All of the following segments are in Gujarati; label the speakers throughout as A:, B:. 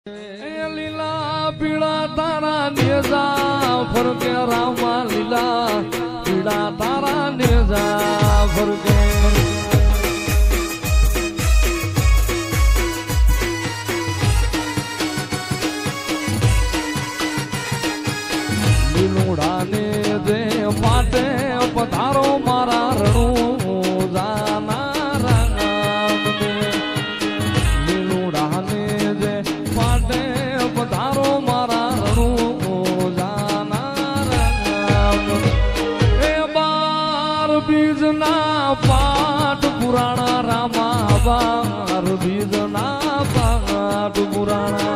A: લીલા પીળા તારા નેજા ફરકે રામા લીલા પીળા તારા નેજા ફરકે લીલુડા ને દે પાટે પધારો મારા રણું જાના રામ ને લીલુડા ને દે પાટે પધારો મારા રણું જાના રામ એ બાર બીજના પાઠ પુરાણા રામા બાર બીજના પાઠ પુરાણા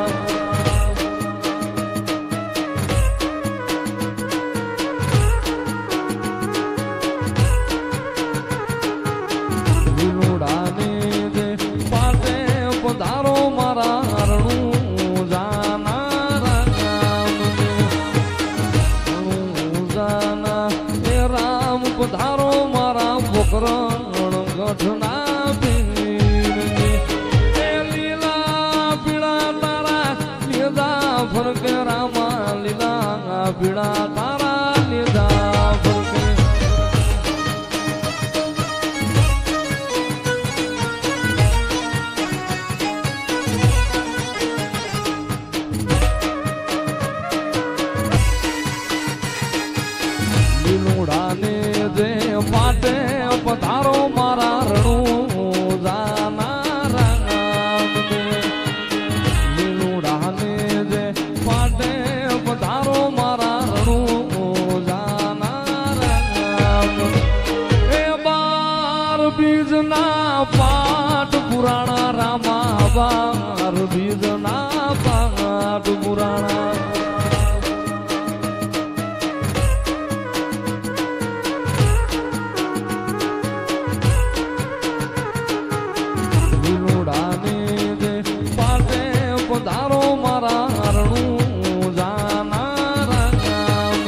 A: પધારો મારા રણું જાના રામ જાના એ રામ પધારો મારા પોકરણ ગઠના પીર એ લીલા પીળા તારા નેજા ફરકે રામા લીલા પીળા તારા નેજા ફરકે પાટે પધારો મારા રણું જાના રામ લીલુડા ને જે પાટે પધારો મારા રણું જાના રામ એ બાર બીજના પાઠ પુરાણા રામા બાર બીજના પાઠ પુરાણા પધારો મારા રણું જાના રામ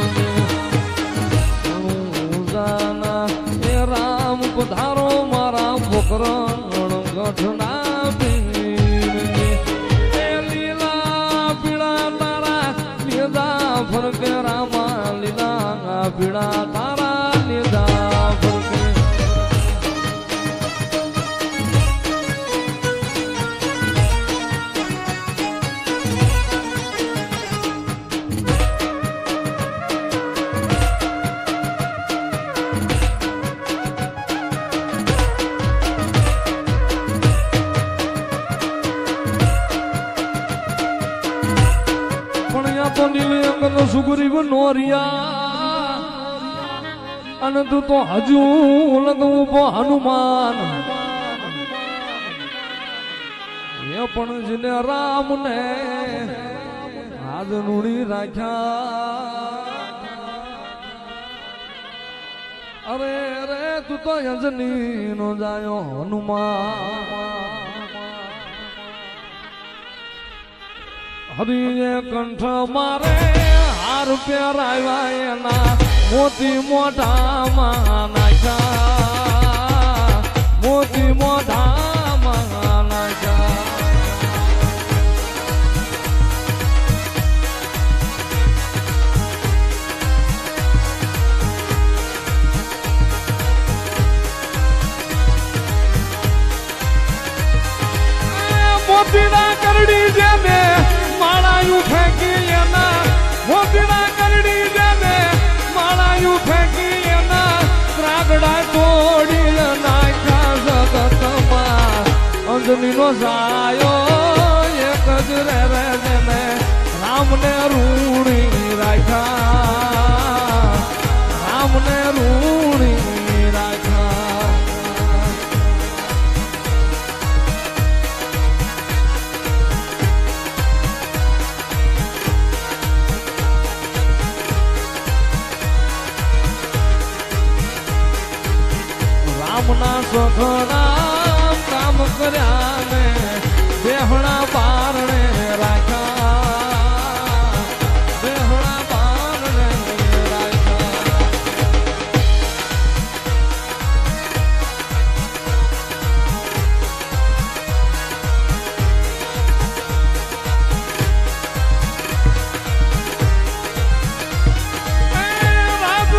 A: જાના એ રામ પધારો મારા પોકરણ ગઠના પીર એ લીલા પીળા તારા નેજા ફરકે રામા લીલા પીળા તારા નેજા ફરકે તો નીલી અંગનો સુગ્રીવ નોરિયા અને તું તો હજુ લગવું હનુમાન એ પણ જેને રામ ને હાથ નુડી રાખ્યા અરે રે તું તો યજની નો જાયો હનુમાન હરિએ કંઠ મારે હાર પહેરાવ્યા એના મોતી મોઢામાં નાખ્યા મોતી મોઢામાં નાખ્યા મોતીના કરડી જેને માળાયું ફેંકી એના મોતીના કરડી જેને માળાયું ફેંકી એના ત્રાગડા તોડી નાખ્યા જગતમાં અંજનીનો સાયો એક જ રે જેને રામને રૂડી રાખ્યા રામને રૂડી રાખ્યા રામના સુખના કામ કર્યા ને બેહણા બારણે રાખ્યા બેહણા બારણે રાખ્યા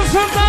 A: સદા